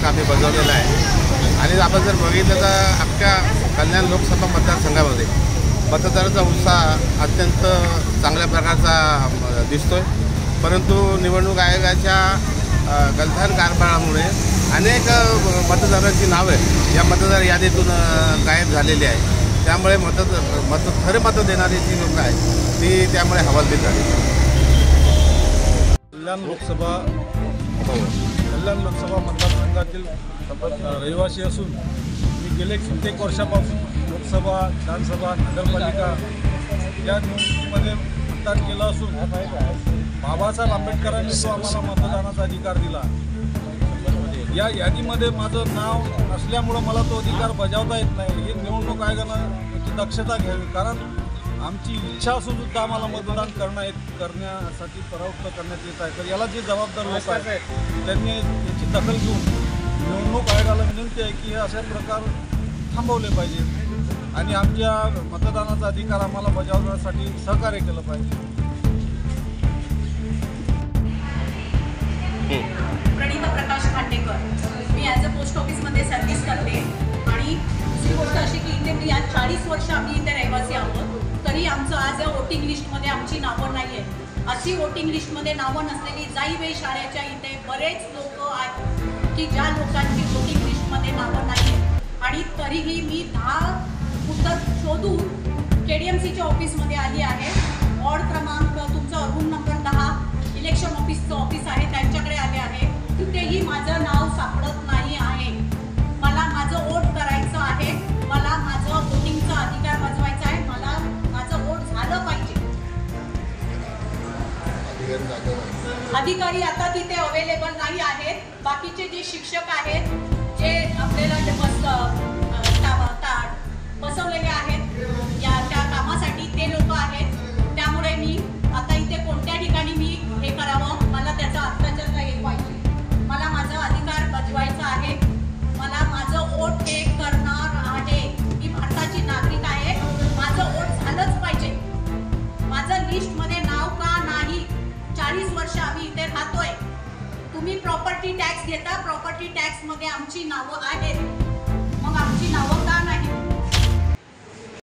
हक्क आम्ही बजावलेला आहे। आणि आपण जर बघितलं तर अख्ख्या कल्याण लोकसभा मतदारसंघामध्ये मतदाराचा उत्साह अत्यंत चांगल्या प्रकारचा दिसतो आहे। परंतु निवडणूक आयोगाच्या गलथान कारभारामुळे अनेक मतदारांची नावे या मतदार यादीतून गायब झालेली आहे। त्यामुळे खरे मत देणारी जी लोक आहेत ती त्यामुळे हवालदिल झाली। कल्याण लोकसभा मतदारसंघातील रहिवासी असून मी गेले कित्येक वर्षापासून लोकसभा, विधानसभा, नगरपालिका या निवडणुकीमध्ये मतदान केलं असून बाबासाहेब आंबेडकरांनी जो आम्हाला मतदानाचा अधिकार दिला, या यादीमध्ये माझं नाव नसल्यामुळं मला तो अधिकार बजावता येत नाही। ही निवडणूक आयोगानं याची दक्षता घ्यावी, कारण आमची इच्छा असून सुद्धा आम्हाला मतदान करण्यासाठी परावृत्त करण्यात येत आहे। तर याला जे जबाबदार लोक आहेत त्यांनी याची दखल घेऊन निवडणूक आयोगाला विनंती आहे की हे असे प्रकार थांबवले पाहिजे आणि आमच्या मतदानाचा अधिकार आम्हाला बजावण्यासाठी सहकार्य केलं पाहिजे। प्रणिता प्रकाश खांडेकर, मी ॲज अ पोस्ट ऑफिसमध्ये सर्व्हिस करते आणि दुसरी गोष्ट अशी की इथे मी आज 40 वर्ष आम्ही इथे रहिवासी आहोत, तरी आमचं आज या वोटिंग लिस्टमध्ये आमची नावं नाही आहेत। अशी वोटिंग लिस्टमध्ये नावं नसलेली जाईबाई शाळेच्या इथे बरेच लोक आहेत की ज्या लोकांची वोटिंग लिस्टमध्ये नावं नाही आहेत आणि तरीही मी 10 उत्तर शोधून KDMCच्या ऑफिसमध्ये आली आहे। वॉर्ड क्रमांक तुमचा रूम नंबर 10 इलेक्शन ऑफिसचं ऑफिस आहे त्यांच्याकडे आले आहे, तिथेही माझं नाव सापडत नाही आहे। मला माझं वोट करायचं आहे, मला माझं वोटिंगचा अधिकार बजवायचा आहे, मला माझं वोट झालं पाहिजे। अधिकारी आता तिथे अवेलेबल नाही आहेत। बाकीचे जे शिक्षक आहेत जे आपल्याला बसवलेले आहेत या त्या कामासाठी ते लोक आहेत। त्यामुळे मी आता इथे कोणत्या ठिकाणी मी हे करावं, मला त्याचा अत्याचार नाही पाहिजे। मला माझा अधिकार बजवायचा आहे, मला माझं वोट हे करणार आहे। मी भारताची नागरिक आहे, माझं वोट झालंच पाहिजे। माझं लिस्टमध्ये नाव का नाही? 40 वर्ष आम्ही इथे राहतोय। तुम्ही प्रॉपर्टी टॅक्स घेता, प्रॉपर्टी टॅक्समध्ये आमची नावं आहेत।